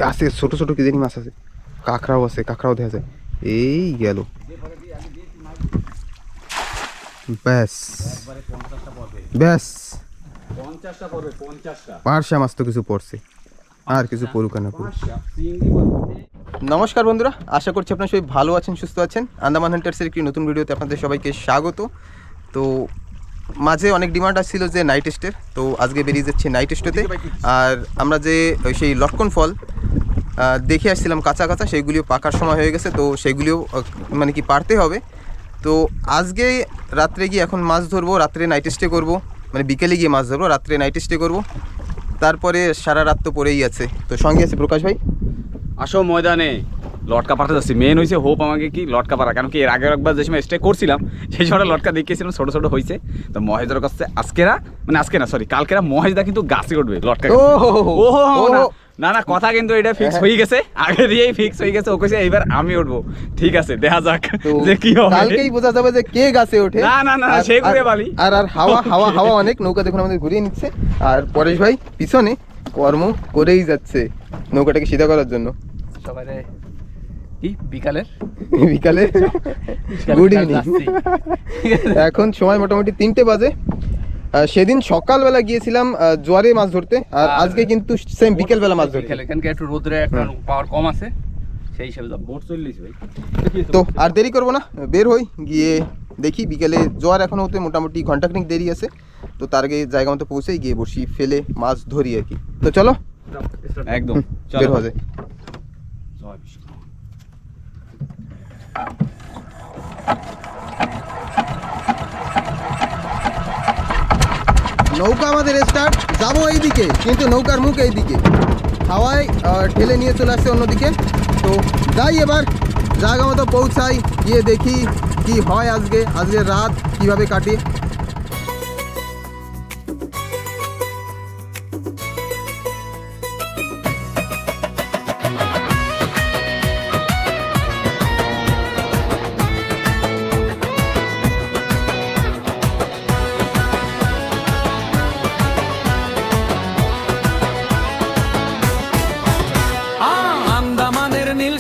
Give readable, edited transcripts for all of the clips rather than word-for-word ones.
আছে ছোট ছোট কি জানি মাছ আছে, কাঁকড়াও আছে, কাঁকড়াও দেখা যায়। এই গেল, ব্যাস ব্যাস, পার্শা মাছ তো কিছু পড়ছে, আর কিছু পড়ুক না পড়ুক। নমস্কার বন্ধুরা, আশা করছি আপনারা সবাই ভালো আছেন, সুস্থ আছেন। আন্দামান হান্টার্সের একটি নতুন ভিডিওতে আপনাদের সবাইকে স্বাগত। তো মাঝে অনেক ডিমান্ড আসছিল যে নাইট স্টের, তো আজকে বেরিয়ে যাচ্ছে নাইট স্টেতে। আর আমরা যে সেই লটকন ফল দেখে আসছিলাম কাঁচা কাঁচা, সেইগুলিও পাকার সময় হয়ে গেছে, তো সেইগুলিও মানে কি পারতে হবে। তো আজকে রাত্রে গিয়ে এখন মাছ ধরবো, রাত্রে নাইট স্টে করবো, মানে বিকেলে গিয়ে মাছ ধরবো, রাত্রে নাইট স্টে করবো, তারপরে সারা রাত তো পড়েই আছে। তো সঙ্গে আছে প্রকাশ ভাই। আসো ময়দানে লটকা পাড়তে যাচ্ছি। মেন হয়েছে হোপ আমাকে কি লটকা পাড়া, কারণ কি এর আগের একবার যে সময় স্টে করছিলাম সেই সময় লটকা দেখিয়েছিলাম, ছোটো ছোটো হয়েছে। তো মহেশদার কাছে আজকেরা মানে আজকে না সরি কালকেরা মহেশদা কিন্তু গাছে উঠবে লটকা। না না কথা কিন্তু এটা ফিক্স হয়ে গেছে, আগে দিয়েই ফিক্স হয়ে গেছে। ও কইছে এইবার আমি উঠবো, ঠিক আছে দেখা যাক যে কি হবে, কালকেই বোঝা যাবে যে কে গাছে ওঠে। না না না সে ঘুরে বালি আর আর হাওয়া হাওয়া হাওয়া অনেক, নৌকা দেখুন আমাদের ঘুরিয়ে নিচ্ছে। আর পরেশ ভাই পিছনে কর্ম করেই যাচ্ছে নৌকাটাকে সিধা করার জন্য। সবাই কি বিকালের গুড ইভিনিং। এখন সময় মোটামুটি 3টে বাজে। সেদিন সকালবেলা গিয়েছিলাম জোয়ারে মাছ ধরতে, আর আজকে কিন্তু সেম বিকেলবেলা মাছ ধরতে। এখানকার একটু রোদ্রে একটা পাওয়ার কম আছে, সেই হিসেবে বোট চললিস ভাই। তো আর দেরি করবো না, বের হই, গিয়ে দেখি বিকেলে জোয়ার এখন হতে মোটামুটি ঘন্টাখানিক দেরি আছে। তো তার আগে জায়গা মতো পৌঁছেই গিয়ে বসি ফেলে মাছ ধরি আর কি। তো চলো একদম বের হওয়া যায়। নৌকা আমাদের স্টার্ট, যাবো এইদিকে, কিন্তু নৌকার মুখ এইদিকে, হাওয়ায় ঠেলে নিয়ে চলে আসছে অন্যদিকে। তো যাই এবার জায়গা মতো পৌঁছাই, গিয়ে দেখি কি হয় আজকে রাত কিভাবে কাটি।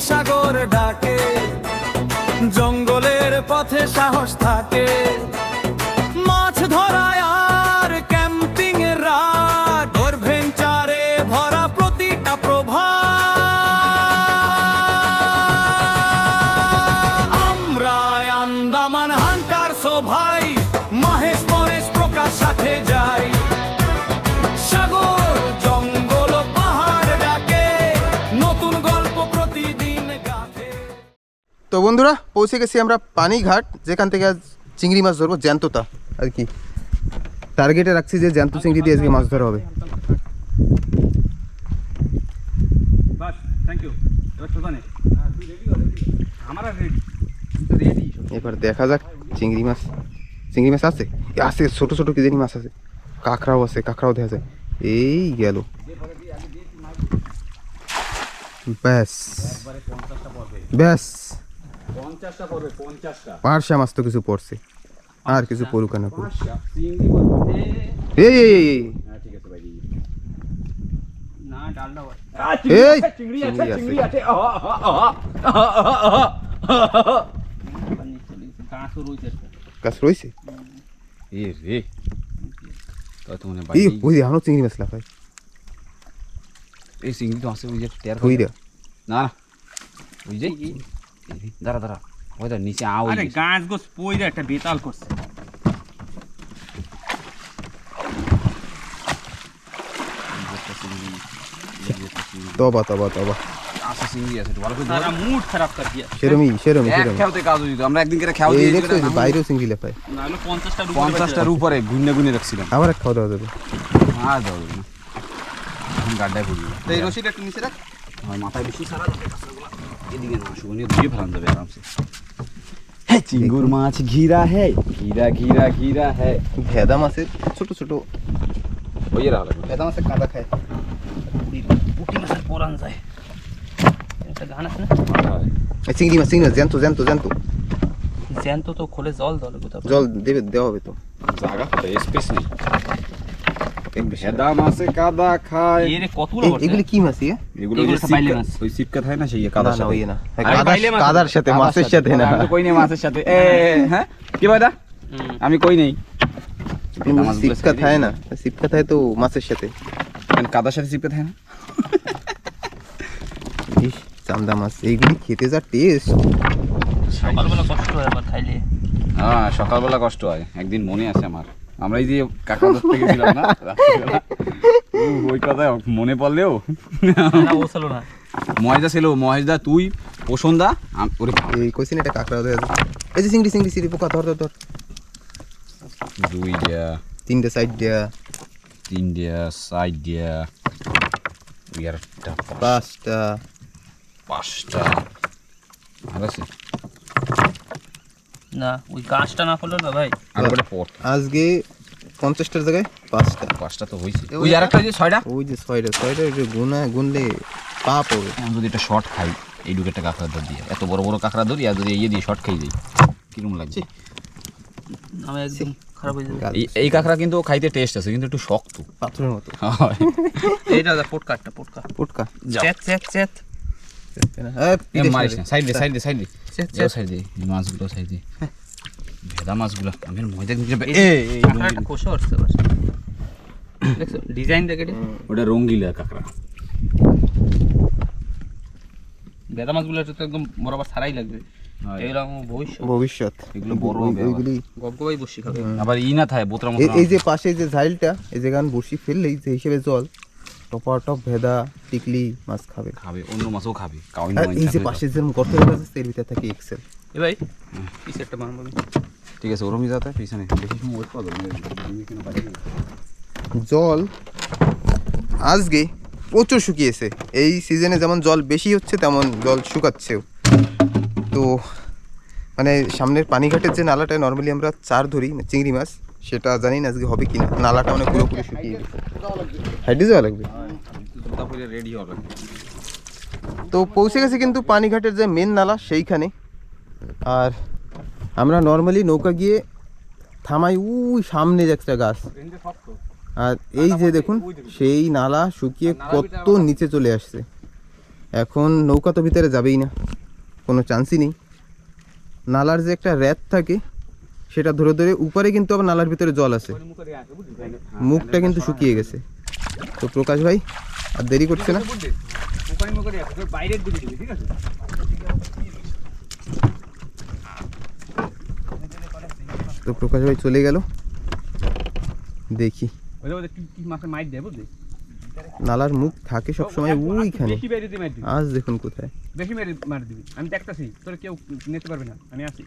সাগর ডাকে, জঙ্গলের পথে সাহস থাকে, মাছ ধরায় আর ক্যাম্পিং এর রাত, অ্যাডভেঞ্চারে ভরা প্রতিটা প্রভাত। আমরা আন্দামান হান্টার্স ভাই, মহেশ পরেশ প্রকাশ সাথে যাই। সাগর জঙ্গল পাহাড় ডাকে, নতুন গল্প প্রতিদিন। তো বন্ধুরা পৌঁছে গেছি আমরা পানিঘাট, যেখান থেকে আজ চিংড়ি মাছ ধরবো, জ্যান্ততা আর কি। টার্গেটে রাখছি যে জ্যান্ত চিংড়ি দিয়ে আজকে মাছ ধরা হবে। এবার দেখা যাক চিংড়ি মাছ আছে, আছে ছোট ছোট কি জানি মাছ আছে, কাঁকড়াও আছে, কাঁকড়াও দেখা যায়। এই গেল, ব্যাস ব্যাস, পার্শা মাছ তো কিছু পড়ছে, আর কিছু পড়ুক না পড়ুক। এই চিংড়ি আছে, গাছ রয়েছে। চিংড়ি মাছ লাফাই, এই চিংড়ি তো আছে, ওই যে না না ওই যে দাঁড়া দাঁড়া ওই তো নিচে আও, আরে গাছ গোছ পইরা একটা বেতাল করছে। তবা তবা তবা আছে চিংড়ি আছে, ভালো করে তারা মুড খারাপ কর দিয়া। সেরমি খেলতে কাজ হইতো, আমরা একদিন করে খাওয়া দিয়ে দেখছো যে বাইরেও চিংড়ি লাফাই, না হলো 50টার উপরে গুনে রাখছিলাম। আবার খাওয়া দাওয়া দেবে, হ্যাঁ দাও না এখন গাড্ডায় পড়বি। এই রশিটা একটু নিচে রাখ, আমার মাথায় বেশি সারা এদিকে না শুনে ধুয়ে ফেলান যাবে আরামসে। হ্যাঁ চিঙ্গুর মাছ ঘিরা হ্যাঁ, ঘিরা ঘিরা ঘিরা হ্যাঁ। ভেদা মাছের ছোট ছোট ওই রাখা ভেদা মাছের কাঁদা খায়, পুঁটি মাছের পোড়ান যায়। একটা গান আছে না, চিংড়ি মাছ জ্যান্ত জ্যান্ত তো খোলে জল দলে কোথাও, জল দেবে, দেওয়া হবে তো, জায়গা স্পেস নেই। ভেদা মাছে কাদা খায়। এর কতগুলো করছে? এগুলি কি মাছ ইয়ে? এগুলো এগুলো যে সব বাইলে মাছ। ওই সিপকা থাকে না সেই কাদার না, সাথে। ওই না। আরে বাইলে মাছ। কাদার সাথে, মাছের সাথে না। আমি তো কই নেই মাছের সাথে। হ্যাঁ কি ভাইদা? আমি কই নেই। ভেদা মাছগুলো সিপকা ছেড়ে থাকে না, সিপকা থাকে তো মাছের সাথে। কেন কাদার সাথে সিপকা থাকে না? ইস, চান্দা মাছ এইগুলি খেতে যা টেস্ট। সকালবেলা কষ্ট হয় আবার খাইলে। হ্যাঁ সকালবেলা কষ্ট হয়। একদিন মনে আছে আমার, আমরা এই যে কাকা ধরতে গেছিলাম না রাত্রিবেলা, ওই কথা মনে পড়লেও না ও ছিল না। মহেশদা ছিল, মহেশদা তুই পোষণদা ওরে এই কইছিন এটা কাঁকড়া হয়ে আছে। এই যে চিংড়ি চিংড়ি চিংড়ি পোকা, ধর ধর ধর। দুইটা তিনটে সাইড দেয়া, তিনটা সাইড দিয়া একটা পাঁচটা। পাঁচটা আর আছে না ওই গাছটা না পড়লো না ভাই। আর ওটা পট আজকে 50টার জায়গায় 5টা। পাঁচটা তো হয়েছে। ওই আর একটা যে ছয়টা, ওই যে 6টা ওই যে গুনলে পা পড়বে। আমি যদি একটা শর্ট খাই এই দুটো কাঁকড়া ধর দিয়ে, এত বড় বড় কাঁকড়া ধরি আর যদি ইয়ে দিয়ে শর্ট খাই যাই কিরকম লাগছে? আমি একদম খারাপ হয়ে যাবে। এই কাঁকড়া কিন্তু খাইতে টেস্ট আছে কিন্তু একটু শক্ত। পাথরের মতো এইটা পোটকা, একটা পোটকা। পুটকা। চেত চেত চেত। মারিস না, সাইড দে সাইড দে সাইড দে চেত যাও চেত। সাইড দে, এই মাছগুলো সাইড দে, ভেদা মাছগুলো আমি ময়দা কাঁকড়াটা কষে আসছে বাস। দেখছো ডিজাইন দেখে এটা? ওটা রঙ্গিলা কাঁকড়া। বেদা মাছগুলো তো একদম বরাবর ছাড়াই লাগবে। এগুলো আমার ভবিষ্যৎ এগুলো বড় হবে আবার। ওইগুলি। গবগবাই বসি খাবে। আবার ই না থাকে বোতরা মতো এই যে পাশে যে ঝাইলটা, এই যে গান বসি ফেললেই যে হিসেবে জল টপ ভেদা টিকলি মাছ খাবে। খাবে, অন্য মাছও খাবে। কাউই আর এই যে পাশে যেরকম গর্ত দেখা যাচ্ছে এর ভিতরে থাকে এক্সেল। এ ভাই পিস একটা বানাবো আমি। ঠিক আছে ওরমই যাতে পিছনে বেশি সময় ওয়েট করবে জল আজকে প্রচুর শুকিয়েছে। এই সিজনে যেমন জল বেশি হচ্ছে তেমন জল শুকাচ্ছেও। তো মানে সামনের পানিঘাটের যে নালাটায় নর্মালি আমরা চার ধরি চিংড়ি মাছ, সেটা জানি না আজকে হবে কিনা। নালাটা মানে পুরোপুরি শুকিয়ে গেছে। হাইডে যাওয়া লাগবে। রেডি হবে। তো পৌঁছে গেছে কিন্তু পানিঘাটের যে মেন নালা সেইখানে। আর আমরা নর্মালি নৌকা গিয়ে থামাই ওই সামনে যে একটা গাছ। আর এই যে দেখুন সেই নালা শুকিয়ে কত নিচে চলে আসছে। এখন নৌকা তো ভিতরে যাবেই না, কোনো চান্সই নেই। নালার যে একটা র্যাত থাকে সেটা ধরে ধরে উপরে কিন্তু আবার নালার ভিতরে জল আছে, মুখটা কিন্তু শুকিয়ে গেছে। তো প্রকাশ ভাই আর দেরি করছে না, তো প্রকাশ ভাই চলে গেল। দেখি নালার মুখ থাকে সবসময় ওইখানে, আজ দেখুন কোথায়। বেশি মেরে মার দিবি, আমি দেখতাছি তোর কেউ নিতে পারবে না, আমি আছি।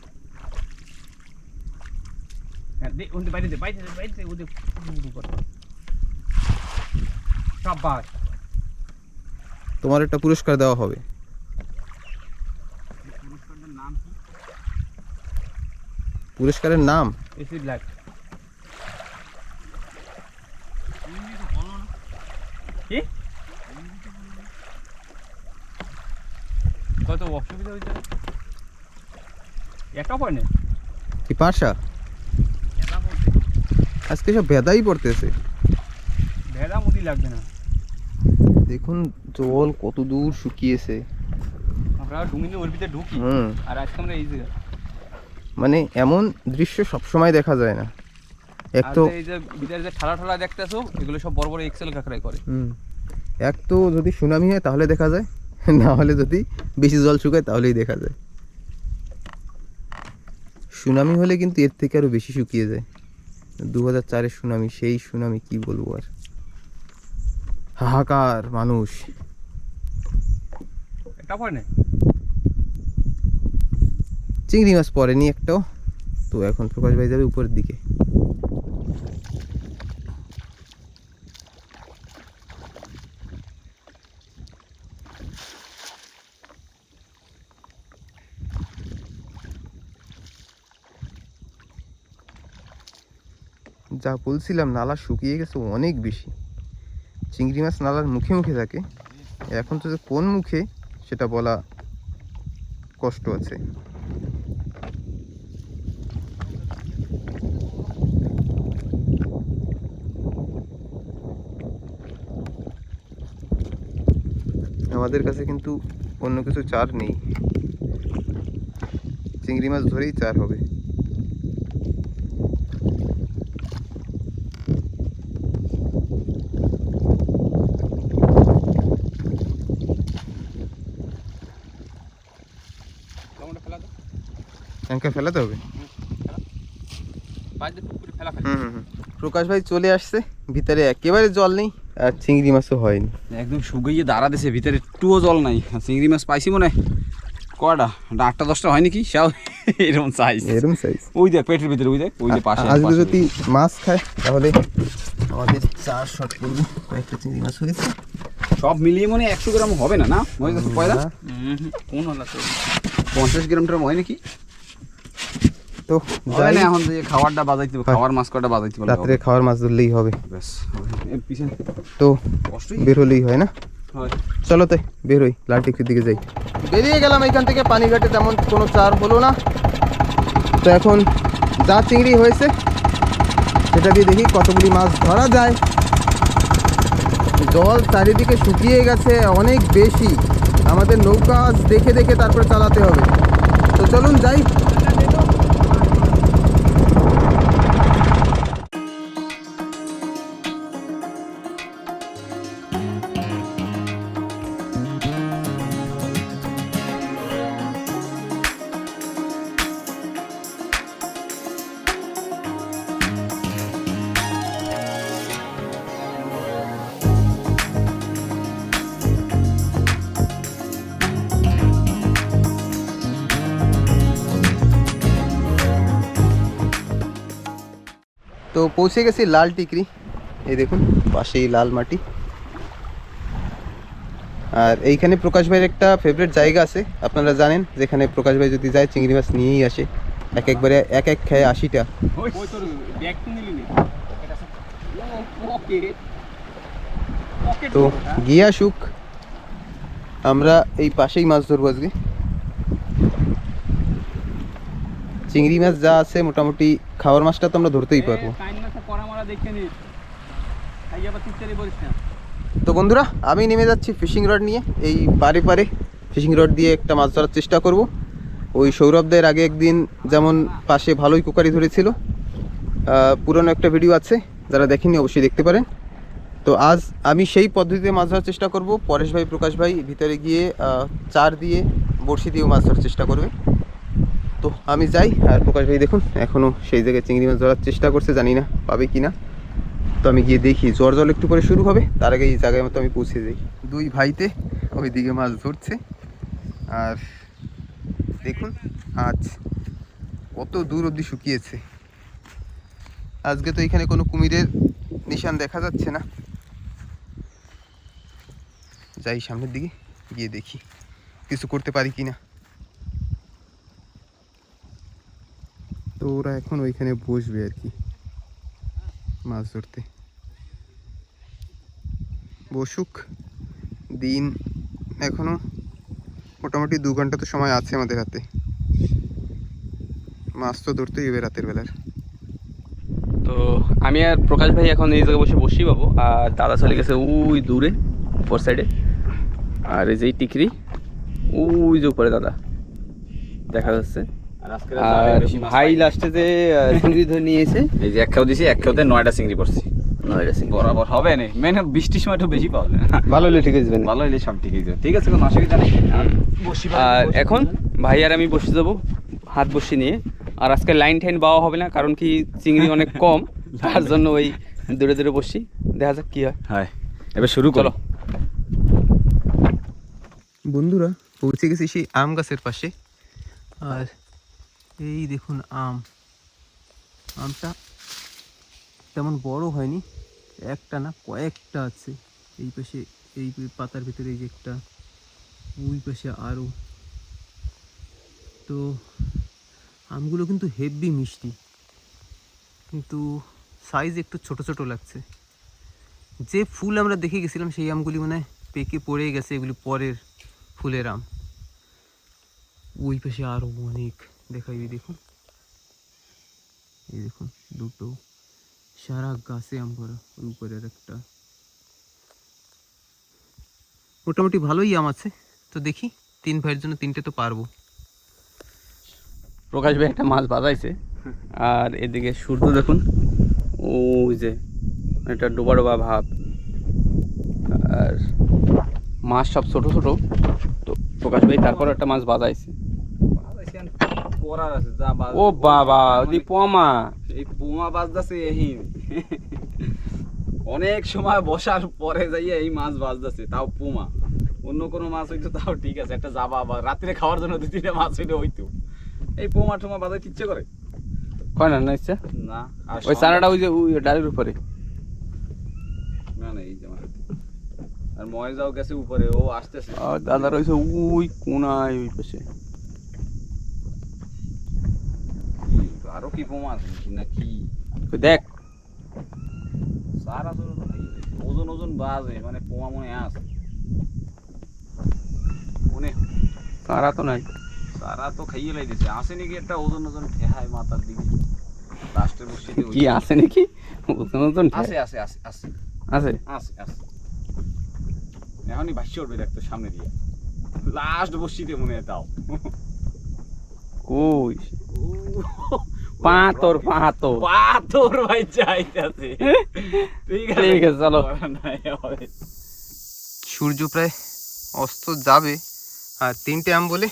হ্যাঁ দে ওদের বাইরে দে, বাইরে দে, বাইরে দে, ওদের শাবাশ। তোমার একটা পুরস্কার দেওয়া হবে। পুরস্কারের নাম এসি ব্ল্যাক। কি কত অসুবিধা হয়েছে? একটা পয়েন্ট কি পাশা আজকে সব ভেদাই পড়তেছে। ভেদা মুদি লাগবে না। দেখুন জল কত দূর শুকিয়েছে। আমরা ডুমিনে ওর ভিতরে ঢুকি আর আজকে আমরা এই জায়গা, মানে এমন দৃশ্য সবসময় দেখা যায় না। এক তো এই যে ভিতরে যে ঠালা ঠালা দেখতেছো এগুলো সব বড় বড় এক্সেল কাঁকড়াই করে। এক তো যদি সুনামি হয় তাহলে দেখা যায়, না হলে যদি বেশি জল শুকায় তাহলেই দেখা যায়। সুনামি হলে কিন্তু এর থেকে আরো বেশি শুকিয়ে যায়। 2004-এর সুনামি, সেই সুনামি কি বলবো আর, হাহাকার মানুষ। একটা পয়েন্ট চিংড়ি মাছ পড়েনি একটাও। তো এখন প্রকাশ ভাই যাবে উপরের দিকে। যা বলছিলাম নালা শুকিয়ে গেছে অনেক বেশি। চিংড়ি মাছ নালার মুখে মুখে থাকে, এখন তো যে কোন মুখে সেটা বলা কষ্ট আছে। আমাদের কাছে কিন্তু অন্য কিছু চার নেই, চিংড়ি মাছ ধরেই চার হবে। অ্যাঙ্কার ফেলাতে হবে। প্রকাশ ভাই চলে আসছে, ভিতরে একেবারে জল নেই আর চিংড়ি মাছও হয়নি। একদম শুকিয়ে দাঁড়া দিছে, ভিতরে একটুও জল নাই। চিংড়ি মাছ পাইছি মনে হয় কটা, 8টা-10টা হয় নাকি, সাও এরকম সাইজ। ওই দেখ পেটের ভিতরে, ওই দেখ ওই যে পাশে। আজকে যদি মাছ খায় তাহলে আমাদের 4 শট করবো। কয়েকটা চিংড়ি মাছ হয়েছে, সব মিলিয়ে মনে 100 গ্রাম হবে না, না পয়দা কোন হলো তো 50 গ্রামটার হয় নাকি। তো যাই না, এখন যে খাবারটা বাজাইতে হবে, খাওয়ার মাছ কটা বাজাইতে হবে, রাত্রে খাওয়ার মাছ ধরলেই হবে। ব্যাস এর পিছনে তো কষ্টই বের হলেই হয় না। হয়। চলো তাই বের হই, লাল টিকির দিকে যাই। বেরিয়ে গেলাম এখান থেকে, পানিঘাটে তেমন কোনো চার হলো না। তো এখন যা চিংড়ি হয়েছে সেটা দিয়ে দেখি কতগুলি মাছ ধরা যায়। জল চারিদিকে শুকিয়ে গেছে অনেক বেশি, আমাদের নৌকা আজ দেখে দেখে তারপরে চালাতে হবে। তো চলুন যাই। তো পৌঁছে গেছি লাল টিকরি, এই দেখুন পাশেই লাল মাটি। আর এইখানে প্রকাশ ভাইয়ের একটা ফেভারিট জায়গা আছে, আপনারা জানেন, যেখানে প্রকাশ ভাই যদি যায় চিংড়ি মাছ নিয়েই আসে, একবারে এক খেয়ে 80টা। তো গিয়ে আসুক, আমরা এই পাশেই মাছ ধরবো আজকে। চিংড়ি মাছ যা আছে মোটামুটি খাওয়ার মাছটা তো আমরা ধরতেই পারবো। তো বন্ধুরা, আমি নেমে যাচ্ছি ফিশিং রড নিয়ে, এই পারে পারে ফিশিং রড দিয়ে একটা মাছ ধরার চেষ্টা করব। ওই সৌরভদের আগে একদিন যেমন পাশে ভালোই কুকারি ধরেছিল, পুরনো একটা ভিডিও আছে, যারা দেখেনি অবশ্যই দেখতে পারেন। তো আজ আমি সেই পদ্ধতিতে মাছ ধরার চেষ্টা করব। পরেশ ভাই, প্রকাশ ভাই ভিতরে গিয়ে চার দিয়ে বড়শি দিয়েও মাছ ধরার চেষ্টা করবে। তো আমি যাই, আর প্রকাশ ভাই দেখুন এখনও সেই জায়গায় চিংড়ি মাছ ধরার চেষ্টা করছে, জানি না পাবে কি না। তো আমি গিয়ে দেখি, জ্বর জল একটু পরে শুরু হবে, তার আগে এই জায়গায় মতো আমি পৌঁছে যাই। দুই ভাইতে ওই দিকে মাছ ধরছে, আর দেখুন আজ কত দূর অবধি শুকিয়েছে। আজকে তো এখানে কোনো কুমিরের নিশান দেখা যাচ্ছে না। যাই সামনের দিকে গিয়ে দেখি কিছু করতে পারি কি না। তো ওরা এখন ওইখানে বসবে আর কি মাছ ধরতে। বসুক, দিন এখনো মোটামুটি 2 ঘন্টা তো সময় আছে আমাদের হাতে, মাছ তো ধরতেই হবে রাতের বেলার। তো আমি আর প্রকাশ ভাই এখন এই জায়গায় বসে বসি পাবো, আর দাদা চলে গেছে ওই দূরে উপর সাইডে। আর এই যে টিকরি ওই যে উপরে দাদা দেখা যাচ্ছে। আর ভাই লাস্টে যে চিংড়ি ধরে নিয়েছে, এই যে এক খেও দিছি, এক খেওতে 9টা চিংড়ি পড়ছি। 9টা চিংড়ি বরাবর হবে না, মেনে বৃষ্টির সময় একটু বেশি পাওয়া যায়। ভালো হলে ঠিক আছে, ভালো হলে সব ঠিক আছে, ঠিক আছে, কোনো অসুবিধা নেই। আর এখন ভাই আর আমি বসে যাবো হাত বসে নিয়ে। আর আজকে লাইন টাইন বাওয়া হবে না, কারণ কি চিংড়ি অনেক কম, তার জন্য ওই দূরে দূরে বসছি, দেখা যাক কি হয়। হ্যাঁ, এবার শুরু করো। বন্ধুরা পৌঁছে গেছি সেই আম গাছের পাশে, আর এই দেখুন আমটা তেমন বড় হয়নি, একটা না কয়েকটা আছে এই পাশে, এই পাতার ভিতরে এই যে একটা, ওই পাশে আরও। তো আমগুলো কিন্তু হেভি মিষ্টি, কিন্তু সাইজ একটু ছোট ছোট লাগছে। যে ফুল আমরা দেখে গেছিলাম সেই আমগুলি মানে পেকে পড়ে গেছে, এগুলি পরের ফুলের আম। ওই পাশে আরও অনেক দেখাইবি, দেখুন এই দেখুন দুটো, সারা গাছে আম ভরা। ওই উপরের একটা, মোটামুটি ভালোই আম আছে, তো দেখি 3 ভাইয়ের জন্য 3টে তো পারবো। প্রকাশ ভাই একটা মাছ বাজাইছে, আর এদিকে সূর্য দেখুন, ওই যে এটা ডোবা ডোবা ভাব, আর মাছ সব ছোট ছোট। তো প্রকাশ ভাই তারপর একটা মাছ বাজাইছে। করার আছে যা বাজ ও বাবা, ওদি পোমা। এই পোমা বাজদাছে এই অনেক সময় বসার পরে যাইয়া এই মাছ বাজদাছে, তাও পোমা। অন্য কোনো মাছ হইতো তাও ঠিক আছে, একটা জাবা বা রাত্রে খাওয়ার জন্য 2-3টা মাছ হইলে হইতো। এই পোমা টোমা বাজাইতে ইচ্ছে করে কয় না ইচ্ছা না। আর ওই চারাটা ওই যে ওই ডালের উপরে। না না এই যে আমার আর ময়জাও গেছে উপরে, ও আসতেছে। আর দাদা রয়েছে ওই কোনায় ওই পাশে। আরো কি পোমা আছে নাকি ওই দেখ সারা ওজন ওজন বাজে, মানে পোমা মনে আছে মনে। চারা তো নাই, সারা তো খাইয়ে লাইতেছে। আসে নাকি একটা ওজন ওজন ঠেহায় মাথার দিকে লাস্টের বসিতে কি আছে নাকি ওজন ওজন আছে আছে আছে আছে আছে আছে আছে। এখনই ভাষ্য উঠবে দেখতো সামনে দিয়ে, লাস্ট বসিতে মনে হয় তাও। কই পাথর পাথর পাথর ভাই চাইতেছে। ঠিক আছে ঠিক আছে চলো। সূর্য প্রায় অস্ত যাবে, আর 3টে আম বলে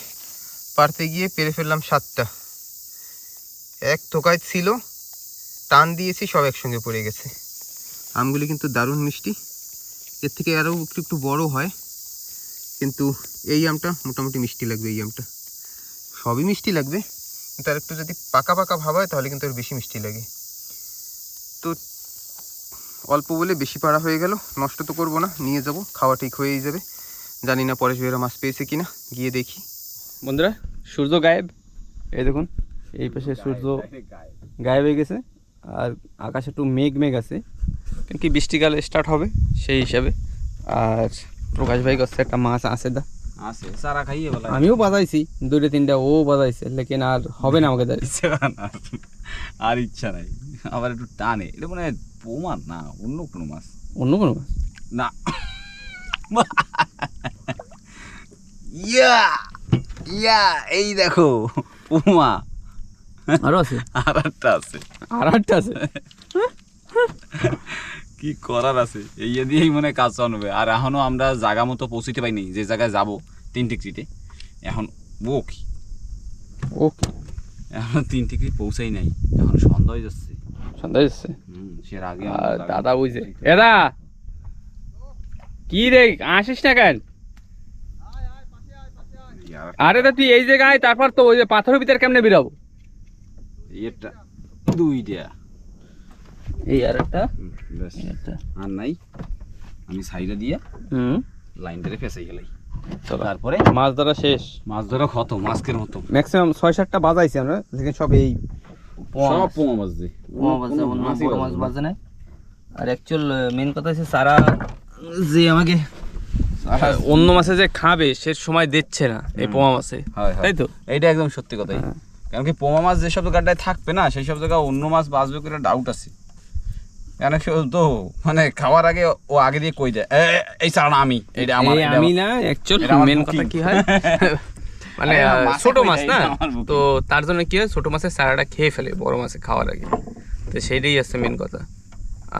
পারতে গিয়ে পেরে ফেললাম 7টা। এক থোকায় ছিল, টান দিয়েছি, সব একসঙ্গে পড়ে গেছে। আমগুলি কিন্তু দারুণ মিষ্টি, এর থেকে আরও একটু বড় হয়, কিন্তু এই আমটা মোটামুটি মিষ্টি লাগবে। এই আমটা সবই মিষ্টি লাগবে, কিন্তু আর একটু যদি পাকা পাকা ভাব হয় তাহলে কিন্তু আর বেশি মিষ্টি লাগে। তো অল্প বলে বেশি পাড়া হয়ে গেল, নষ্ট তো করবো না, নিয়ে যাব, খাওয়া ঠিক হয়েই যাবে। জানি না পরেশ ভাইয়েরা মাছ পেয়েছে কিনা, গিয়ে দেখি। বন্ধুরা সূর্য গায়েব, এই দেখুন এই পাশে সূর্য গায়েব হয়ে গেছে, আর আকাশে একটু মেঘ মেঘ আছে, কারণ কি বৃষ্টিকালে স্টার্ট হবে সেই হিসাবে। আর প্রকাশ ভাই কাছে একটা মাছ আছে দা আছে, সারা খাইয়ে বলা। আমিও বাজাইছি 2-3টা, ও বাজাইছে, লেকিন আর হবে না আমাকে দাঁড়িয়ে। আর ইচ্ছা নাই, আবার একটু টানে। এটা মানে পোমা না, অন্য কোনো মাছ। অন্য কোনো মাছ না ইয়া ইয়া এই দেখো পোমা, আরো আছে, আর একটা আছে, আর একটা আছে। কি করার আছে, এই দিয়েই মনে কাজ চালাবে। আর এখনো আমরা জায়গা মতো পৌঁছতে পাইনি, যে জায়গায় যাবো 3 টিকরিতে। এখন ও কি ওকে, এখন 3 টিকরি পৌঁছাই নাই, এখন সন্ধ্যা হয়ে যাচ্ছে। সন্ধ্যা যাচ্ছে। সে আগে আর দাদা বুঝে, এদা কি রে আসিস না কেন? আরে দা তুই এই জায়গায়, তারপর তো ওই যে পাথরের ভিতরে কেমনে বেরাবো? এটা 2টা এই আর একটা, ব্যাস আর নাই। আমি সাইডে দিয়ে লাইন ধরে ফেসাই গেলাই, তারপরে মাছ ধরা শেষ, মাছ ধরা খতম আজকের মতো। ম্যাক্সিমাম 6-7টা বাজাইছি আমরা, লেকিন সব এই সব পোমা মাছ দিয়ে মাছ বাজে না। আর অ্যাকচুয়াল মেন কথা হচ্ছে সারা যে আমাকে অন্য মাছে যে খাবে সে সময় দিচ্ছে না এই পোমা মাছে, তাই তো? এইটা একদম সত্যি কথাই। কারণ কি পোমা মাছ যেসব জায়গাটায় থাকবে না, সেই সব জায়গায় অন্য মাছ বাঁচবে করে ডাউট আছে। কেন তো মানে খাওয়ার আগে ও আগে দিয়ে কই দেয় এই চারা আমি, এইটা আমার, আমি না। অ্যাকচুয়াল মেন কথা কি হয়, মানে ছোট মাছ না, তো তার জন্য কি হয়, ছোট মাছের চারাটা খেয়ে ফেলে বড় মাছে খাওয়ার আগে, তো সেইটাই আছে মেন কথা।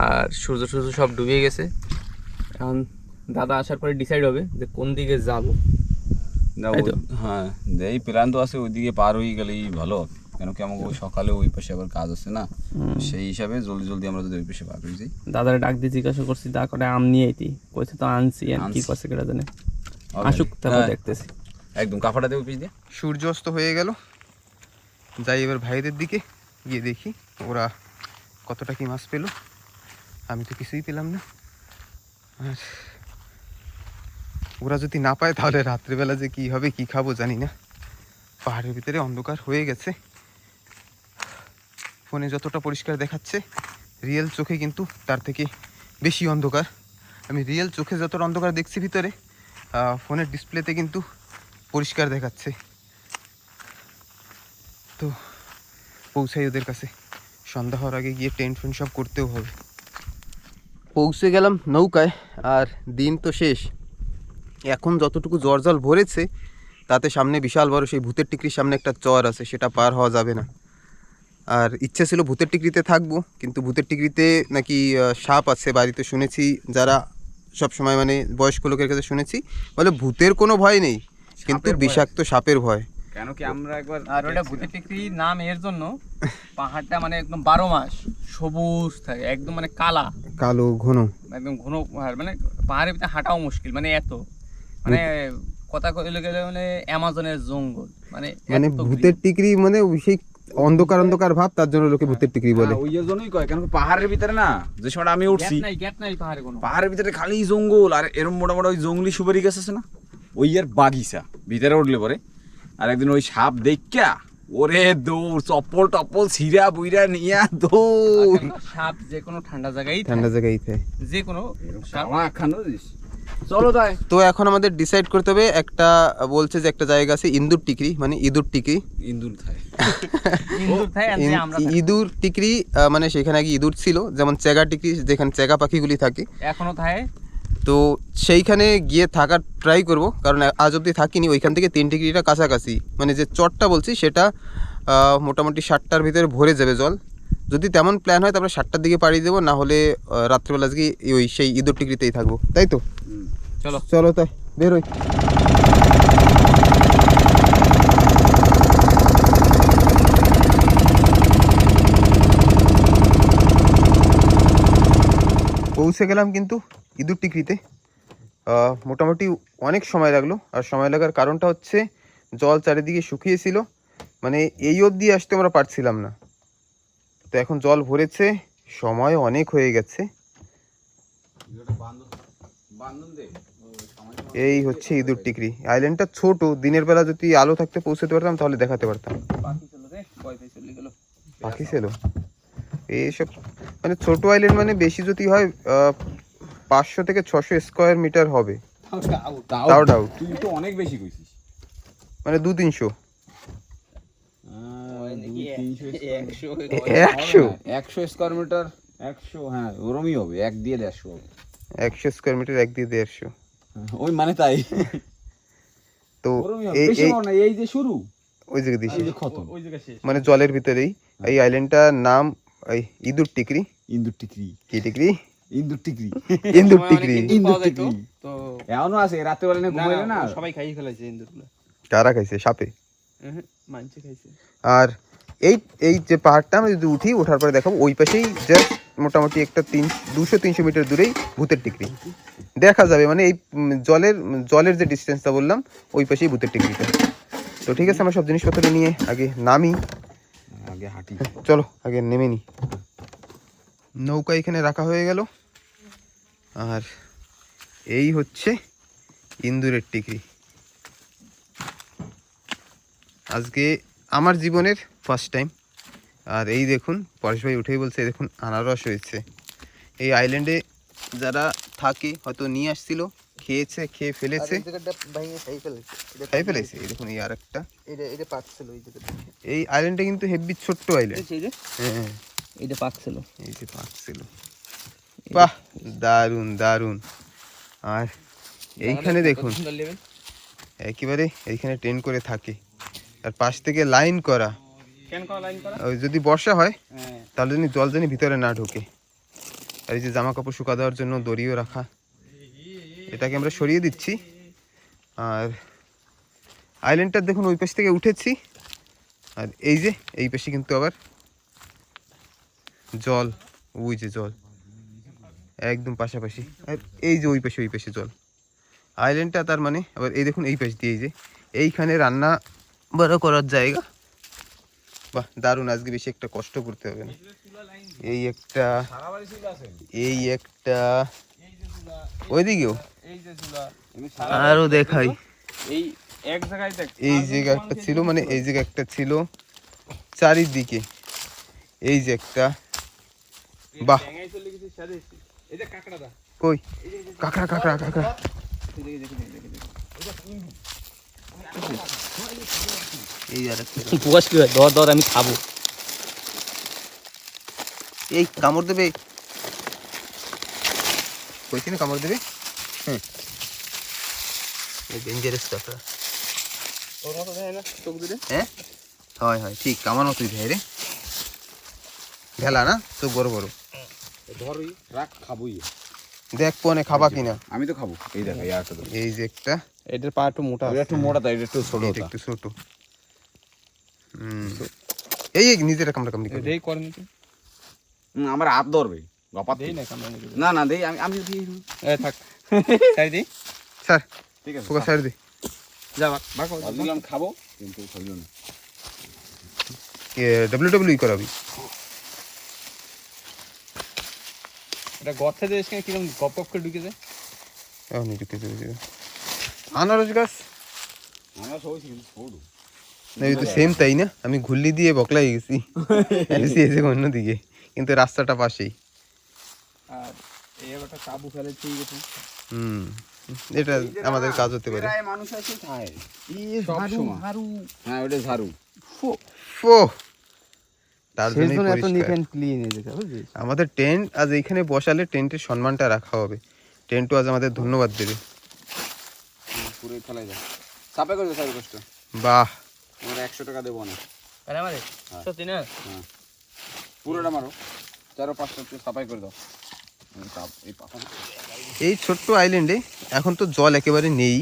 আর সূর্য সব ডুবে গেছে, এখন দাদা আসার পরে ডিসাইড হবে যে কোন দিকে যাব। হ্যাঁ এই প্ল্যান তো আছে, ওইদিকে পার হয়ে গেলেই ভালো। কেন কি আমাকে সকালে ওই পাশে আবার কাজ আছে না, সেই হিসাবে জলদি জলদি আমরা যদি ওই পাশে পার হয়ে যাই। দাদারে ডাক দিয়ে জিজ্ঞাসা করছি দা করে আম নিয়ে আইতি, কইছে তো আনছি, আর কি করছে কেটা জানে। আসুক তারপর দেখতেছি। একদম কাপড়টা দেবো পিস দিয়ে। সূর্য অস্ত হয়ে গেল, যাই এবার ভাইদের দিকে, গিয়ে দেখি ওরা কতটা কি মাছ পেল। আমি তো কিছুই পেলাম না, আর ওরা যদি না পায় তাহলে রাত্রিবেলা যে কি হবে, কি খাবো জানি না। পাহাড়ের ভিতরে অন্ধকার হয়ে গেছে, ফোনে যতটা পরিষ্কার দেখাচ্ছে রিয়েল চোখে কিন্তু তার থেকে বেশি অন্ধকার। আমি রিয়েল চোখে যতটা অন্ধকার দেখছি ভিতরে, ফোনের ডিসপ্লেতে কিন্তু পরিষ্কার দেখাচ্ছে। তো পৌঁছাই ওদের কাছে, সন্ধ্যা হওয়ার আগে গিয়ে টেন্ট ফেন্ট সব করতেও হবে। পৌঁছে গেলাম নৌকায়, আর দিন তো শেষ, এখন যতটুকু জল ভরেছে তাতে সামনে বিশাল বড় সেই ভূতের টিকরির সামনে একটা চর আছে, সেটা পার হওয়া যাবে না। আর ইচ্ছে ছিল ভূতের টিকরিতে থাকবো, কিন্তু ভূতের টিকরিতে নাকি সাপ আছে বাড়িতে শুনেছি, যারা সব সময় মানে বয়স্ক লোকের কাছে শুনেছি বলে ভূতের কোনো ভয় নেই, কিন্তু বিষাক্ত সাপের ভয়। কেন কি আমরা একবার আর ওটা ভূতের টিকরি নাম এর জন্য, পাহাড়টা মানে একদম 12 মাস সবুজ থাকে, একদম মানে কালো ঘন, একদম ঘন পাহাড়, মানে পাহাড়ের ভিতরে হাঁটাও মুশকিল, মানে এত মানে কথা কইলে গেলে মানে অ্যামাজনের জঙ্গল, মানে মানে এত ভূতের টিকরি মানে সেই অন্ধকার ভাব, তার জন্য লোকে ভূতের টিকরি বলে। ওই জন্যই কয়, কেন কি পাহাড়ের ভিতরে না যে সময় আমি উঠছি, গ্যাপ নাই পাহাড়ে কোনো, পাহাড়ের ভিতরে খালি জঙ্গল, আর এরম মোটামুটি ওই জঙ্গলি সুপারি গাছ আছে না, ওই আর বাগিচা ভিতরে উঠলে পরে। আর একদিন ওই সাপ দেখা ওরে দৌড়, চপ্পল টপ্পল ছিঁড়া বুইরা নিয়া দৌড়। সাপ যে কোনো ঠান্ডা জায়গায় থাকে, যে কোনো সাপ। চলো তাই। তো এখন আমাদের ডিসাইড করতে হবে, একটা বলছে যে একটা জায়গা আছে ইন্দুর টিকরি, মানে ইঁদুর টিকরি। ইন্দুর থাই ইঁদুর টিকরি মানে সেখানে আগে ইঁদুর ছিল, যেমন চেগা টিকরি যেখানে চেগা পাখিগুলি থাকে এখনো থাকে। তো সেইখানে গিয়ে থাকার ট্রাই করব, কারণ আজ অবধি থাকিনি। ওইখান থেকে 3 ডিগ্রিটা কাছাকাছি, মানে যে চটটা বলছি সেটা মোটামুটি 7টার ভিতরে ভরে যাবে জল। যদি তেমন প্ল্যান হয় তারপরে 7টার দিকে পাড়ি দেবো, না হলে রাত্রেবেলা আজকে ওই সেই ইঁদুর টিকরিতেই থাকবো, তাই তো? চলো তাই বেরোই। পৌঁছে গেলাম কিন্তু ইঁদুর টিকরিতে। মোটামুটি অনেক সময় লাগলো, আর সময় লাগার কারণটা হচ্ছে জল চারিদিকে শুকিয়েছিল, মানে এই অবধি আসতে আমরা পারছিলাম না। তো এখন জল ভরেছে, সময় অনেক হয়ে গেছে। এই হচ্ছে ইঁদুর টিকরি আইল্যান্ডটা। ছোট, দিনের বেলা যদি আলো থাকতে পৌঁছতে পারতাম তাহলে দেখাতে পারতাম। পাখি ছিল এইসব, মানে ছোট আইল্যান্ড, মানে বেশি যদি হয় 500 থেকে 600 স্কোয়ার মিটার হবে, তাও ডাউট। তুই তো অনেক বেশি কইছিস, মানে 200-300 100 স্কোয়ার মিটার, 100, হ্যাঁ ওরমই হবে, 1 দিয়ে 150 হবে। 100 স্কোয়ার মিটার 1 দিয়ে 150, ওই মানে তাই। তো এই যে শুরু, ওই জায়গা দিছি, ওই জায়গা শেষ, মানে জলের ভিতরেই। এই আইল্যান্ডটার নাম এই ইঁদুর টিকরি। ইন্দুর টিকরি, কি টিকরি? ইন্দুর টিকরি, ইন্দুর টিকরি। ইন্দুর টিকরি তো এমনও আছে, রাতে বেলা না ঘুমাইলে না সবাই খাইয়ে ফেলাইছে ইন্দুরগুলো। কারা খাইছে? সাপে মানছে খাইছে। আর এই যে পাহাড়টা আমরা যদি উঠি, ওঠার পরে দেখাবো ওই পাশেই জাস্ট মোটামুটি একটা 200-300 মিটার দূরেই ভূতের টিকরি দেখা যাবে। মানে এই জলের যে ডিস্টেন্সটা বললাম, ওই পাশেই ভূতের টিকরিটা। তো ঠিক আছে, আমরা সব জিনিসপত্র নিয়ে আগে নামি, আগে হাঁটি। চলো আগে নেমে নি। নৌকা এখানে রাখা হয়ে গেল, আর এই হচ্ছে ইন্দুরের টিকরি। আজকে আমার জীবনের ফার্স্ট টাইম। আর এই দেখুন, পরেশ ভাই উঠেই বলছে দেখুন আনারস হয়েছে। এই আইল্যান্ডে যারা থাকে হয়তো নিয়ে আসছিল, খেয়েছে, খেয়ে ফেলেছে, খাই ফেলেছে। এই দেখুন এই আর একটা, এই আইল্যান্ডটা কিন্তু হেভি ছোট্ট আইল্যান্ড। হ্যাঁ, এইটা পাকছিল, এই যে পাকছিল। বাহ, দারুণ দারুণ। আর এইখানে দেখুন একেবারে এইখানে ট্রেন করে থাকে, আর পাশ থেকে লাইন করা। ওই যদি বর্ষা হয় তাহলে জল জানি ভিতরে না ঢোকে। আর এই যে জামা কাপড় শুকা দেওয়ার জন্য দড়িও রাখা, এটাকে আমরা সরিয়ে দিচ্ছি। আর আইল্যান্ডটা দেখুন ওই পাশ থেকে উঠেছি, আর এই যে এই পাশে কিন্তু আবার জল, ওই যে জল একদম পাশাপাশি, আর এই যে ওই পাশে জল। আইল্যান্ডটা তার মানে আবার এই দেখুন এই পাশ দিয়ে এই যে এইখানে রান্না বড় করার জায়গা। বাহ, দারুণ। আজকে বেশি একটা কষ্ট করতে হবে না। এই একটা ওইদিকেও আরো দেখাই। এই জায়গা একটা ছিল, মানে এই জায়গা একটা ছিল, চারিদিকে এই যে একটা। বাহ, কই কাঁকড়া কাঁকড়া কাঁকড়া। এই আর একটা প্রকাশ কি হয়, দর আমি খাবো। এই কামড় দেবে, কইছি না কামড় দেবে। হ্যাঁ, এই ডেঞ্জারাস কাঁকড়া। তোর মতো দেয় না চোখ দিলে? হ্যাঁ হয় হয় ঠিক আমার মতোই ভাই রে, ভেলা না চোখ বড় বড়। ধরই রাখ খাবই, দেখ কোনে খাবা কিনা। আমি তো খাবো। এই দেখ এই আরেকটা ধর। এই যে একটা, এটার পা একটু মোটা এটা একটু মোটা তাই, এটা একটু ছোট এটা একটু ছোট। এই এই নিজেরা কামড়া কামড়ি করবে। এটাই করেন কি? আমার হাত ধরবে গপাত। দেই না কামড়া নিতে। না না দেই, আমি দিই। এ থাক সাইড দি। স্যার ঠিক আছে ফোকাস সাইড দে। যা বাক ভাবছিলাম খাবো কিন্তু খাইলো না। WWE করাবি। এটা গর্তে দিস কেন কিরকম গপ গপ করে ঢুকে যায়? এখন ঢুকে দেবে। আনারস গাছ আমার সবাই কিন্তু ছোট। এই তো সেম তাই না, আমি ঘুরলি দিয়ে বকলাই গেছি এসে অন্যদিকে, কিন্তু রাস্তাটা পাশেই। আর এই একটা কাবু ফেলে ঠিক আছে। এটা আমাদের কাজ হতে পারে। প্রায় মানুষ আছে খায়। সব সময় হ্যাঁ ওটা ঝাড়ু। ফো তার সেই জন্যই জন্য এত পরিষ্কার। নিট এন্ড ক্লিন এই জায়গা বুঝছিস? আমাদের টেন্ট আজ এইখানে বসালে টেন্টের সম্মানটা রাখা হবে, টেন্টও আজ আমাদের ধন্যবাদ দেবে। পুরো ফেলাই দাও। সাপে করে সাপে কষ্ট। বাহ আমরা 100 টাকা দেবো না। আরে আমারে সত্যি না? হ্যাঁ পুরোটা মারো, 4-5টা একটু সাফাই করে দাও। এই পাতা এই ছোট্ট আইল্যান্ডে এখন তো জল একেবারে নেই।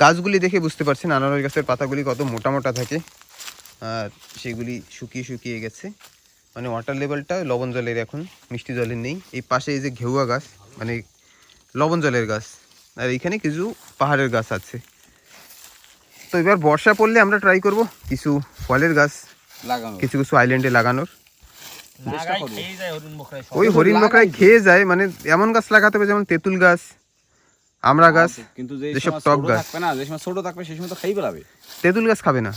গাছগুলি দেখে বুঝতে পারছেন আনারস গাছের পাতাগুলি কত মোটা মোটা থাকে, আর সেগুলি শুকিয়ে শুকিয়ে গেছে। মানে ওয়াটার লেভেলটা লবণ জলের, এখন মিষ্টি জলের নেই। এই পাশে এই যে ঘেউয়া গাছ, মানে লবণ জলের গাছ, আর এইখানে কিছু পাহাড়ের গাছ আছে। তো এবার বর্ষা পড়লে আমরা ট্রাই করব কিছু ফলের গাছ লাগানো। কিছু কিছু আইল্যান্ডে লাগানোর। ওই হরিণ বকরাই খেয়ে যায়, মানে এমন গাছ লাগাতে হবে যেমন তেঁতুল গাছ, আমড়া গাছ, কিন্তু যেসব টক গাছ। থাকবে না, যে সময় ছোট থাকবে সেই সময় তো খাই ফেলাবে। তেঁতুল গাছ খাবে না,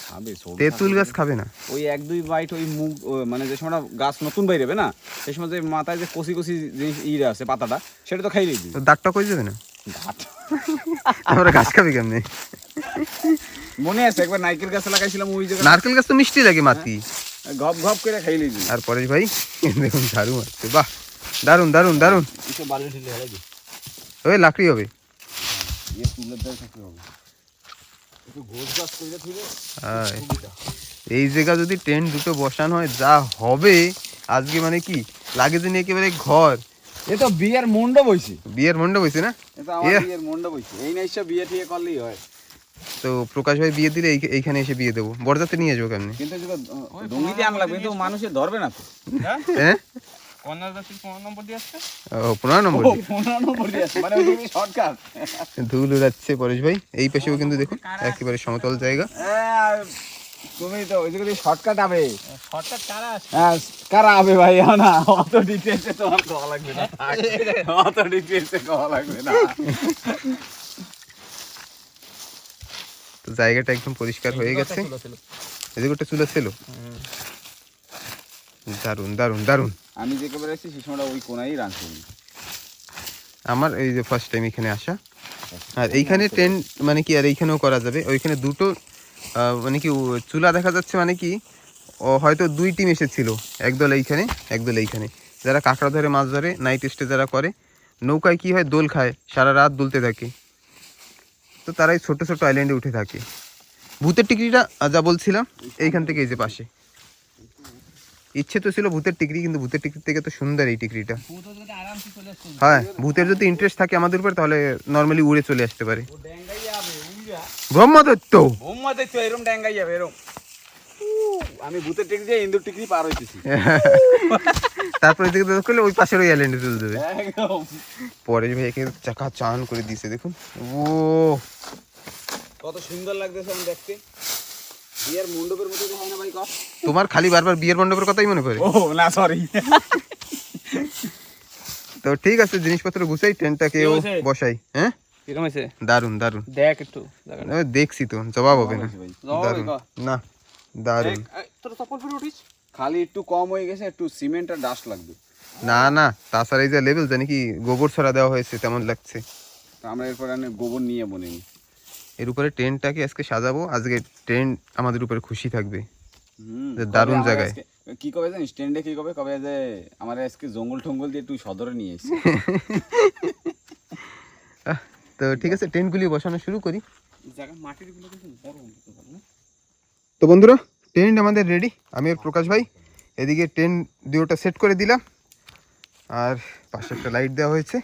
খাবে ছোট তেঁতুল থাকবে। গাছ খাবে না। ওই 1-2 বাইট ওই মুগ মানে যে সময় গাছ নতুন বাইরেবে না, সেই সময় যে মাথায় যে কষি কষি জিনিস ইয়ে আছে পাতাটা, সেটা তো খাইলেই দিই। তো দাঁতটা কই যাবে না, আমরা গাছ খাবি কেমনে? মনে আছে একবার নারকেল গাছ লাগাইছিলাম ওই জায়গায়, নারকেল গাছ তো মিষ্টি লাগে মাতি। ঘপ ঘপ করে খাইলেই দিই। আর পরেশ ভাই দেখুন ঝাড়ু মারছে, বাহ দারুন দারুন দারুন। এসব বালি ঢিলে হেলে দিই। ওই লাকড়ি হবে। ইয়ে তুলের দেয় থাকতে হবে। একটু গোছ গাছ করে দিলে হ্যাঁ, এই জায়গা যদি টেন্ট দুটো বসানো হয় যা হবে আজকে, মানে কি লাগে যে একেবারে ঘর। এ তো বিয়ের মণ্ডপ হইছে। বিয়ের মণ্ডপ হয়েছে না? এটা আমার বিয়ের মণ্ডপ হইছে। এই নাইসা বিয়ে ঠিক করলেই হয়। তো প্রকাশ ভাই বিয়ে দিলে এইখানে এসে বিয়ে দেবো, বরযাত্রী নিয়ে যাবো কেমনি? কিন্তু ডঙ্গিতে আন লাগবে, কিন্তু মানুষের ধরবে না তো। হ্যাঁ কর্নার গাছের 15 নম্বর দিয়ে আসছে। ও 15 নম্বর দিয়ে। 15 নম্বর দিয়ে আছে, মানে ওই শর্টকাট। ধুল উড়াচ্ছে পরেশ ভাই। এই পাশেও কিন্তু দেখুন একেবারে সমতল জায়গা। তুমি তো ওই জায়গায় শর্টকাট হবে। শর্টকাট কারা আছে? হ্যাঁ কারা হবে ভাই, না অত ডিটেইলসে তোমার কওয়া লাগবে না, অত ডিটেইলসে কওয়া লাগবে না। তো জায়গাটা একদম পরিষ্কার হয়ে গেছে। এদিকে একটা চুলা ছিল। দারুন দারুন দারুন। আমি যে কবে এসেছি সেই সময়টা ওই কোনায় রাঁধছি। আমার এই যে ফার্স্ট টাইম এখানে আসা। আর এইখানে টেন্ট মানে কি, আর এইখানেও করা যাবে। ওইখানে দুটো মানে কি চুলা দেখা যাচ্ছে, মানে কি হয়তো 2 টিম এসেছিল, একদল এইখানে একদল এইখানে। যারা কাঁকড়া ধরে মাছ ধরে নাইট স্টে যারা করে, নৌকায় কি হয় দোল খায়, সারা রাত দুলতে থাকে। তো তারাই ছোট ছোট আইল্যান্ডে উঠে থাকে। ভূতের টিকরিটা যা বলছিলাম এইখান থেকে, এই যে পাশে। ইচ্ছে তো ছিল ভূতের টিকরি, কিন্তু ভূতের টিকরি থেকে তো সুন্দর এই টিকরিটা। হ্যাঁ, ভূতের যদি ইন্টারেস্ট থাকে আমাদের উপর, তাহলে নর্মালি উড়ে চলে আসতে পারে। ব্রহ্মদত্ত বোম্মাতে তো এরকম ড্যাঙ্গাই যাবে এরকম। আমি ভূতের টিকরি দিয়ে ইন্দুর টিকরি পার হইতেছি। তারপরে এদিকে করলে ওই পাশের ওই আইল্যান্ডে চলে যাবে। একদম পরেশ ভাই একে চাকা চান করে দিয়েছে দেখুন। ও কত সুন্দর লাগতেছে আমি দেখতে। বিয়ের মণ্ডপের মতো তো হয় না ভাই কর। তোমার খালি বারবার বিয়ের মণ্ডপের কথাই মনে পড়ে। ও না সরি। তো ঠিক আছে, জিনিসপত্র গুছাই, টেন্টটাকেও বসাই। হ্যাঁ কিরকম হয়েছে? দারুন দারুন। দেখ একটু জায়গাটা। আমি দেখছি তো, জবাব হবে না। জবাব হবে দারুন কা? না, দারুন। তোর চপ্পল পরে উঠিস? খালি একটু কম হয়ে গেছে, একটু সিমেন্ট আর ডাস্ট লাগবে। না না, তাছাড়া এই যে লেভেল জানি কি গোবর ছড়া দেওয়া হয়েছে তেমন লাগছে। তো আমরা এরপর গোবর নিয়ে বনিনি। এর উপরে টেন্টটাকে আজকে সাজাবো। আজকে টেন্ট আমাদের উপরে খুশি থাকবে হুম, যে দারুণ কবে জায়গায়। আজকে- কি কবে জানিস স্ট্যান্ডে কি কবে কবে যে আমার আজকে জঙ্গল টঙ্গল দিয়ে একটু সদরে নিয়ে এসেছি। তো ঠিক আছে, টেন্টগুলি বসানো শুরু করি। জায়গা মাটির গুলো কিন্তু বড় হতে পারে না? তো বন্ধুরা, টেন্ট আমাদের রেডি। আমি আর প্রকাশ ভাই এদিকে টেন্ট দুটোটা সেট করে দিলাম, আর পাশে একটা লাইট দেওয়া হয়েছে।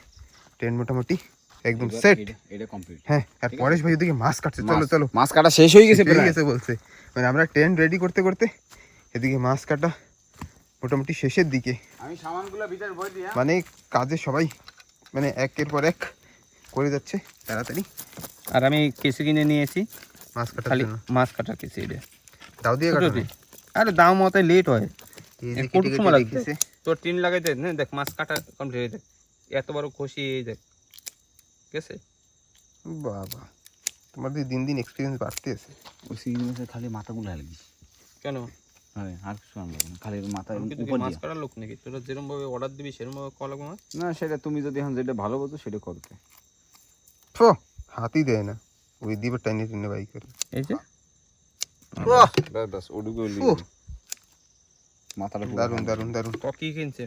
টেন্ট মোটামুটি একদম সেট। এটা কমপ্লিট। হ্যাঁ, আর পরেশ ভাই ওদিকে মাছ কাটছে। চলো চলো, মাছ কাটা শেষ হয়ে গেছে হয়ে প্রায়। গেছে বলছে। মানে আমরা টেন্ট রেডি করতে করতে এদিকে মাছ কাটা মোটামুটি শেষের দিকে। আমি সামানগুলো ভিতরে বই দিই। মানে কাজে সবাই মানে একের পর এক করে যাচ্ছে তাড়াতাড়ি আর আমি কেসি কিনে নিয়েছি, মাছ কাটার খালি জন্য। মাছ কাটার কেসি এটা। দাও দিয়ে কাটো না। আরে দাম মতো লেট হয়, এই যে কত কেটে সময় কেটে লাগবে? রেখেছে। তোর টিন লাগাইতে না, দেখ মাছ কাটা কমপ্লিট হয়ে দেখ, এত বড় খুশি এই দেখ, ঠিক আছে? বাবা, তোমাদের দিন দিন এক্সপিরিয়েন্স বাড়তে আছে। ওই সিগনেচার খালি মাথাগুলো লাগিস। কেন? আরে আর কিছু আনবো না, খালি মাথার আমি কি উপর মাছ দিয়ে। কাটার লোক নাকি? তোরা যেরকম ভাবে অর্ডার দিবি সেরকম ভাবে কল লাগবে মাছ। না সেটা তুমি যদি এখন যেটা ভালো বলছো সেটা করতে। ফো, হাতই দেয় না, ওই দিবে টাইনে টেনে বাই করে। এই যে বাহ, ব্যাস ব্যাস ওটুকু উহ। মাথাটা পুরো দারুণ ঠান্ডা। দারুণ দারুণ ক কি কিনছে?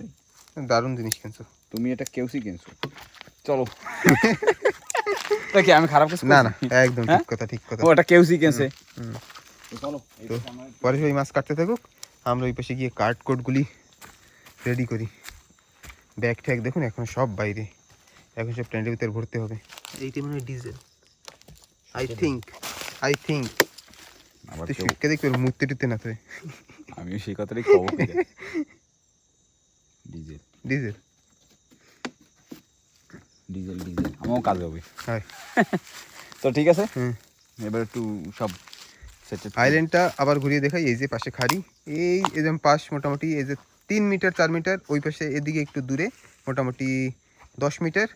দারুণ জিনিস কিনছো। তুমি এটা কেউসি কিনছো। চলো। তা কি আমি খারাপ কিছু না করছি? না, একদম হ্যাঁ? ঠিক কথা, ঠিক কথা। ও এটা কেউসি কিনছে। হুম। তো চলো তো পরে ওই মাছ কাটতে থাকুক, আমরা ওই পাশে গিয়ে কার্ড কোডগুলি রেডি করি। ব্যাগ ট্যাগ দেখুন এখন সব বাইরে, এখন সব টেন্টের ভিতরে ভরতে হবে। এইটা মনে হয় ডিজেল, আই থিঙ্ক। আবার তুই কেউ শিখকে দেখবি ওর মূর্তি টুতে না তুই। আমিও সেই কথাটাই খবর পেয়ে ডিজেল ডিজেল ডিজেল ডিজেল আমারও কাজ হবে। হয়। তো ঠিক আছে, হুম। এবার একটু সব সেট আইল্যান্ডটা আবার ঘুরিয়ে দেখাই। এই যে পাশে খাড়ি, এই এরকম পাশ মোটামুটি এই যে 3 মিটার 4 মিটার, ওই পাশে এদিকে একটু দূরে মোটামুটি 10 মিটার,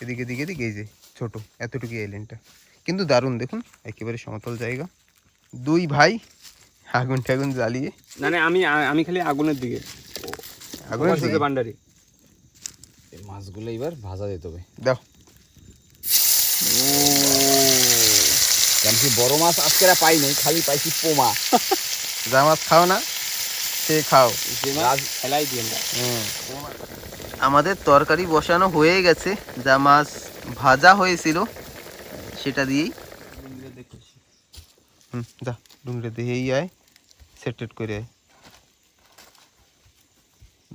এদিকে এদিকে এদিকে এই যে ছোট এতটুকু আইল্যান্ডটা, কিন্তু দারুণ দেখুন, একেবারে সমতল জায়গা। দুই ভাই আগুন টাগুন জ্বালিয়ে, না না, আমি খালি আগুনের দিকে, আগুনের থেকে দিকে বান্ডারি। এই মাছগুলো এবার ভাজা দিতে হবে। দাও। কেন কি বড় মাছ আজকে আর পাই নাই, খালি পাইছি পোমা। যা মাছ খাও না সে খাও। যে মাছ ফেলাই দিয়ে না। আমাদের তরকারি বসানো হয়ে গেছে, যা মাছ ভাজা হয়েছিল সেটা দিয়েই যা ডুংরে দিয়েই আয়, সেট করে আয়।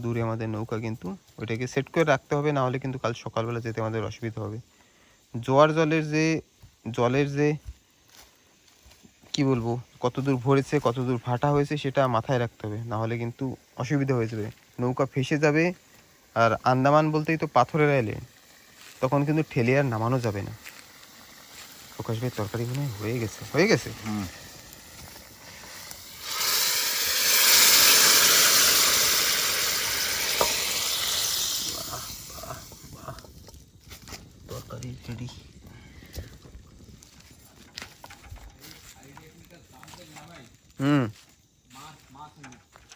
দূরে আমাদের নৌকা, কিন্তু ওইটাকে সেট করে রাখতে হবে, না হলে কিন্তু কাল সকালবেলা যেতে আমাদের অসুবিধা হবে। জলের যে কি বলবো, কত দূর ভরেছে কত দূর ভাটা হয়েছে সেটা মাথায় রাখতে হবে, না হলে কিন্তু অসুবিধা হয়ে যাবে, নৌকা ফেসে যাবে। আর আন্দামান বলতেই তো পাথরের আইল্যান্ড, তখন কিন্তু ঠেলে আর নামানো যাবে না। প্রকাশ ভাই তরকারি মনে হয় হয়ে গেছে। হুম তরকারি রেডি।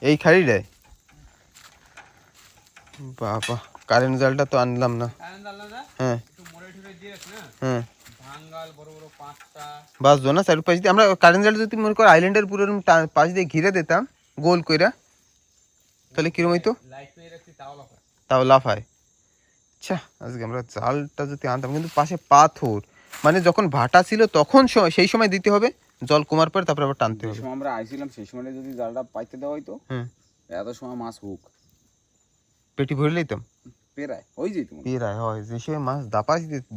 এই খাড়ি রে বাবা, কারেন্ট জালটা তো আনলাম না। হ্যাঁ হ্যাঁ, বাস জো না চার পাশ দিয়ে আমরা কারেন্ট জাল যদি মনে করো আইল্যান্ডের পুরো পাশ দিয়ে ঘিরে দিতাম গোল কইরা, তাহলে কিরম হইতো? তাও লাফায়। আচ্ছা, আজকে আমরা জালটা যদি আনতাম, কিন্তু পাশে পাথর, মানে যখন ভাটা ছিল তখন সেই সময় দিতে হবে, জল কমার পর তারপর আবার টানতে যে হবে। সময় আমরা আইছিলাম সেই সময় যদি জালটা পাইতে দেওয়া হইতো, হুম, এত সময় মাছ হুক পেটি ভরে লইতাম। পেরায় ওই যেত। পেরায় হয়, যে সময় মাছ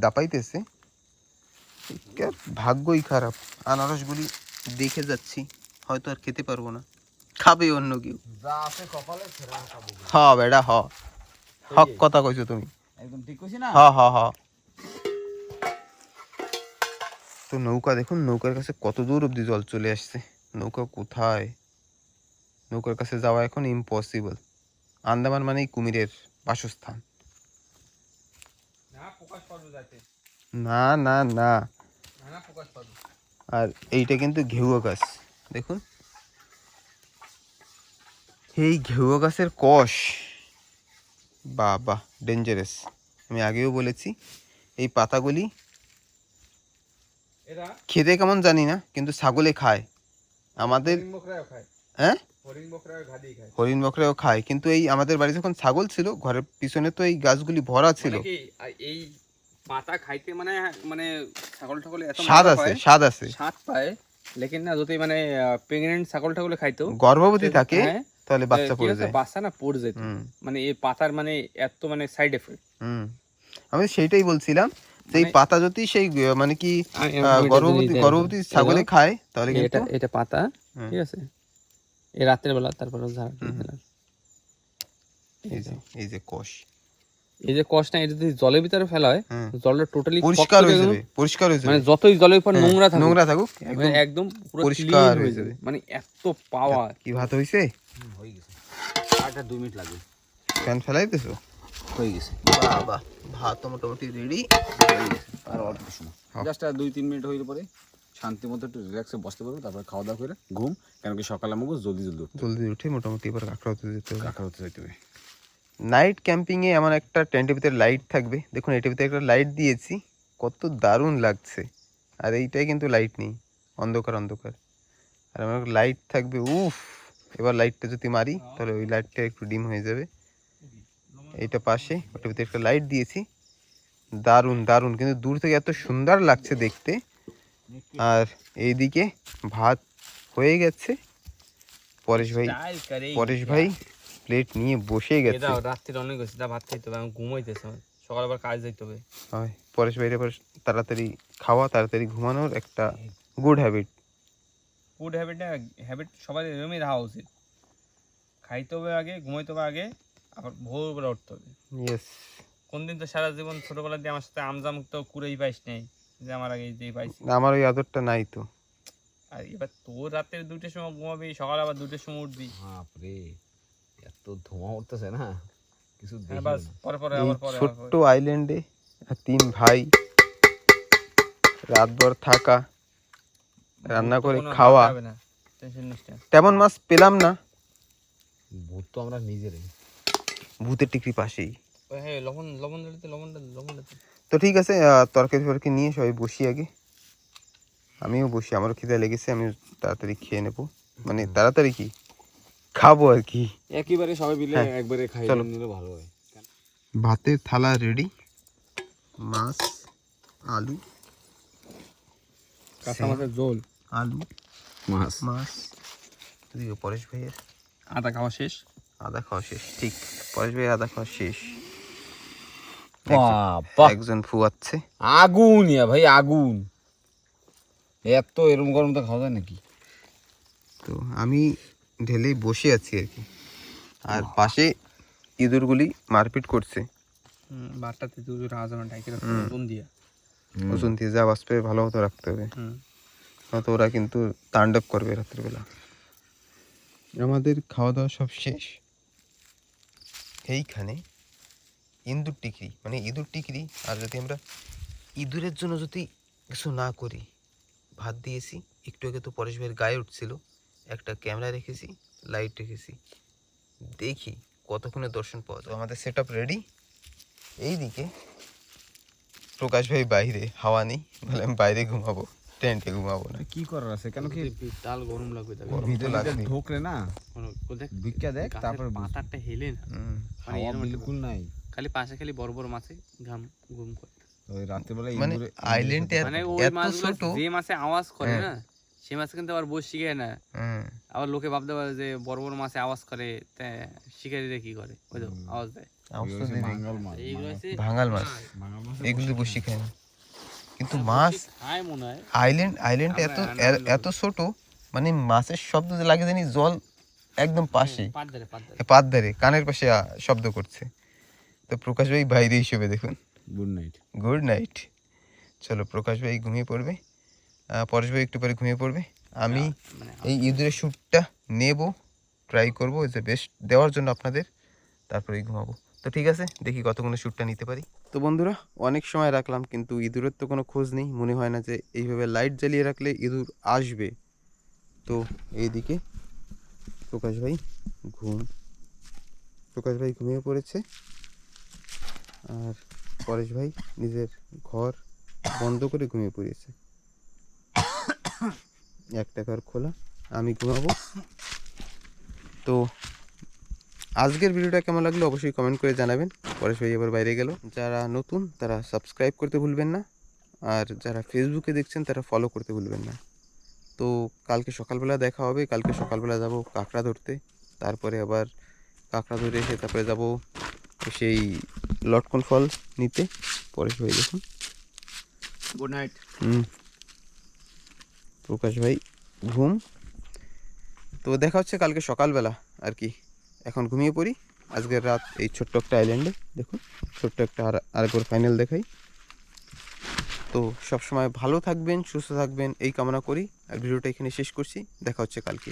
দাপাইতেছে, ভাগ্যই খারাপ। আনারসগুলি দেখে যাচ্ছি, হয়তো আর খেতে পারবো না, খাবে অন্য কেউ। যা আছে কপালে সেরা খাবো। হ বেটা হ, হক কথা কইছো তুমি। একদম ঠিক কইছি না? হ হ হ। তো নৌকা দেখুন, নৌকার কাছে কত দূর অব্দি জল চলে আসছে, নৌকা কোথায়? নৌকার কাছে যাওয়া এখন ইম্পসিবল। আন্দামান মানেই কুমিরের বাসস্থান। না না না, আর এইটা কিন্তু ঘেউয়া গাছ দেখুন, এই ঘেউয়া গাছের কষ বাবা ডেঞ্জারাস। আমি আগেও বলেছি, এই পাতাগুলি খেতে কেমন জানি না, কিন্তু ছাগলে খায় আমাদের। হ্যাঁ, হরিণ বকরাও খায়, কিন্তু এই আমাদের বাড়ি যখন ছাগল ছিল ঘরের পিছনে, তো এই গাছগুলি ভরা ছিল। এই পাতা খাইতে মানে মানে ছাগল ঠাকুলে এত স্বাদ মজা আছে, পায়, স্বাদ আছে। স্বাদ পায়, লেকিন না যদি মানে প্রেগনেন্ট ছাগল ঠাকুলে খাইতো, গর্ভবতী থাকে হ্যাঁ, তাহলে বাচ্চা কি পড়ে হচ্ছে, যায়। বাচ্চা না পড়ে যেত। মানে এই পাতার মানে এত মানে সাইড এফেক্ট। আমি সেইটাই বলছিলাম যে এই পাতা যদি সেই মানে কি গর্ভবতী ছাগলে খায় তাহলে কিন্তু এটা পাতা, ঠিক আছে, এই রাতের বেলা তারপরে ঝাড়া দিয়ে দিলাম। এই যে কোষ এই যে কষ্ট না, এটা যদি জলের ভিতরে ফেলা হয়, জলটা টোটালি পরিষ্কার হয়ে যাবে, পরিষ্কার হয়ে মানে যাবে। যতই জলের উপর নোংরা থাকুক একদম একদম পুরো পরিষ্কার ক্লিন হয়ে হয়ে যাবে। যাবে। মানে এত পাওয়ার। কি ভাত হইছে? হয়ে গেছে, আর 2 মিনিট লাগবে, ফ্যান ফেলাই দিছো? হয়ে গেছে, বাবা, ভাত তো মোটামুটি রেডি। আর অল্প সময়, জাস্ট আর 2-3 মিনিট হইলে পরে শান্তি মতো একটু রিল্যাক্সে বসতে পারবো, তারপর খাওয়া দাওয়া করে ঘুম, কেন কি সকালে আমাকে জলদি জলদি উঠে মোটামুটি এবার কাঁকড়া হতে যেতে হবে। কাঁকড়া হতে যাইতে হবে। নাইট ক্যাম্পিংয়ে এমন একটা টেন্টের ভিতরে লাইট থাকবে, দেখুন এটার ভিতরে একটা লাইট দিয়েছি, কত দারুণ লাগছে। আর এইটাই কিন্তু লাইট নেই, অন্ধকার অন্ধকার, আর আমার লাইট থাকবে। উফ, এবার লাইটটা যদি মারি তাহলে ওই লাইটটা একটু ডিম হয়ে যাবে। এইটা পাশে, ওটার ভিতরে একটা লাইট দিয়েছি, দারুণ দারুণ, কিন্তু দূর থেকে এত সুন্দর লাগছে দেখতে। আর এইদিকে ভাত হয়ে গেছে, পরেশ ভাই প্লেট নিয়ে বসে গেছে। রাত্রির অনেক হয়েছে, ভাত খাইতে হবে, আমি ঘুমাইতেছি, সকালে আবার কাজ যাইতে হবে। হয়, পরেশ ভাইয়ের এবার তাড়াতাড়ি খাওয়া, তাড়াতাড়ি ঘুমানোর একটা গুড হ্যাবিট। ফুড হ্যাবিট সবাই এরকমই রাখা উচিত। খাইতে হবে আগে, ঘুমাইতে হবে আগে, আবার ভোরবেলা উঠতে হবে। ইয়েস। কোনদিন তো সারা জীবন ছোটবেলা দিয়ে আমার সাথে আমজাম তো কুড়েই পাইস নাই, যে আমার আগে যে পাইছি। আমার ওই আদরটা নাই তো। আর এবার তোর রাতের 2টার সময় ঘুমাবি, সকালে আবার 2টার সময় উঠবি। বাপরে, এত ধোঁয়া উঠতেছে না, কিছু হ্যাঁ, বাস পরে পরে এই আবার পরে ছোট্ট আইল্যান্ডে 3 ভাই রাতভর থাকা, রান্না করে খাওয়া, তেমন মাছ পেলাম না। ভূত তো আমরা নিজেরাই, ভূতের টিকরি পাশেই। হ্যাঁ, লবণ দিতে। তো ঠিক আছে, তরকারি ফরকারি নিয়ে সবাই বসি আগে, আমিও বসি, আমারও খিদে লেগেছে, আমি তাড়াতাড়ি খেয়ে নেবো, মানে তাড়াতাড়ি কি খাবো আর কি, একেবারে সবাই মিলে একবারে খাই নিলে ভালো হয়। ভাতের থালা রেডি, মাছ, আলু, কাঁচা মাছের ঝোল, আলু, মাছ এদিকে পরেশ ভাইয়ের আদা খাওয়া শেষ। আদা খাওয়া শেষ, ঠিক, পরেশ ভাইয়ের আদা খাওয়া শেষ। বাবা, একজন ফুয়াচ্ছে। আগুন ভাই, আগুন, এত এরম গরম তো খাওয়া যায় নাকি? তো আমি ঢেলেই বসে আছি আর কি, আর পাশে ইঁদুরগুলি মারপিট করছে। বাটাতে দুটো রাজনা ডাইকে ওজন দিয়া, ওজন দিয়ে যা বাষ্পে ভালো মতো রাখতে হবে, নয়তো ওরা কিন্তু তাণ্ডব করবে রাত্রিবেলা। আমাদের খাওয়া দাওয়া সব শেষ। এইখানে ইঁদুর টিকরি, মানে ইঁদুর টিকরি, আর যদি আমরা ইঁদুরের জন্য যদি কিছু না করি, ভাত দিয়েছি, একটু আগে তো পরেশ ভাইয়ের গায়ে উঠছিল, একটা ক্যামেরা রেখেছি, লাইট রেখেছি, দেখি কতক্ষণে দর্শন পাওয়া যায়। আমাদের সেট আপ রেডি। এইদিকে প্রকাশ ভাই বাইরে, হাওয়া নেই, বলে আমি বাইরে ঘুমাবো, টেন্টে ঘুমাবো না। কি করার আছে, কেন কি তাল গরম লাগবে, ভিতরে ঢোকরে না, ভিক্ষা দেখ, তারপর পাতাটা হেলে না, হাওয়া বিলকুল নাই, খালি পাশে খালি বড় বড় মাছে ঘুম করে। ওই রাত্রিবেলা মানে আইল্যান্ডে মানে ওই মাছগুলো যে মাছে আওয়াজ করে না, সে মাছ কিন্তু আবার বসে শিখে না। আবার লোকে ভাবতে পারে যে বড় বড় মাছে আওয়াজ করে, শিকারীরা কি করে, ওই তো আওয়াজ দেয়। ভাঙাল মাছ, এগুলো বসি খায় না, কিন্তু মাছ আইল্যান্ড এত ছোট, মানে মাছের শব্দ যে লাগে জানি, জল একদম পাশে, পাত ধারে, কানের পাশে শব্দ করছে। তো প্রকাশ ভাই বাইরে হিসেবে দেখুন, গুড নাইট। চলো, প্রকাশ ভাই ঘুমিয়ে পড়বে, পরেশ ভাই একটু পরে ঘুমিয়ে পড়বে, আমি এই ইঁদুরের শ্যুটটা নেব, ট্রাই করবো যে বেস্ট দেওয়ার জন্য আপনাদের, তারপরেই ঘুমাবো। তো ঠিক আছে, দেখি কতক্ষণে শ্যুটটা নিতে পারি। তো বন্ধুরা, অনেক সময় রাখলাম, কিন্তু ইঁদুরের তো কোনো খোঁজ নেই, মনে হয় না যে এইভাবে লাইট জ্বালিয়ে রাখলে ইঁদুর আসবে। তো এইদিকে প্রকাশ ভাই ঘুমিয়ে পড়েছে, আর পরেশ ভাই নিজের ঘর বন্ধ করে ঘুমিয়ে পড়েছে, একটা ঘর খোলা, আমি ঘুমাবো। তো আজকের ভিডিওটা কেমন লাগলো অবশ্যই কমেন্ট করে জানাবেন। পরেশ ভাই এবার বাইরে গেল। যারা নতুন তারা সাবস্ক্রাইব করতে ভুলবেন না, আর যারা ফেসবুকে দেখছেন তারা ফলো করতে ভুলবেন না। তো কালকে সকালবেলা দেখা হবে। কালকে সকালবেলা যাব কাঁকড়া ধরতে, তারপরে আবার কাঁকড়া ধরে এসে তারপরে যাব সেই লটকন ফল নিতে। পরেশ ভাই দেখুন, গুড নাইট। প্রকাশ ভাই ঘুম। তো দেখা হচ্ছে কালকে সকালবেলা আর কি। এখন ঘুমিয়ে পড়ি। আজকের রাত এই ছোট্ট একটা আইল্যান্ডে দেখুন, ছোট্ট একটা আরেকবার ফাইনাল দেখাই। তো সবসময় ভালো থাকবেন, সুস্থ থাকবেন এই কামনা করি, আর ভিডিওটা এখানে শেষ করছি। দেখা হচ্ছে কালকে।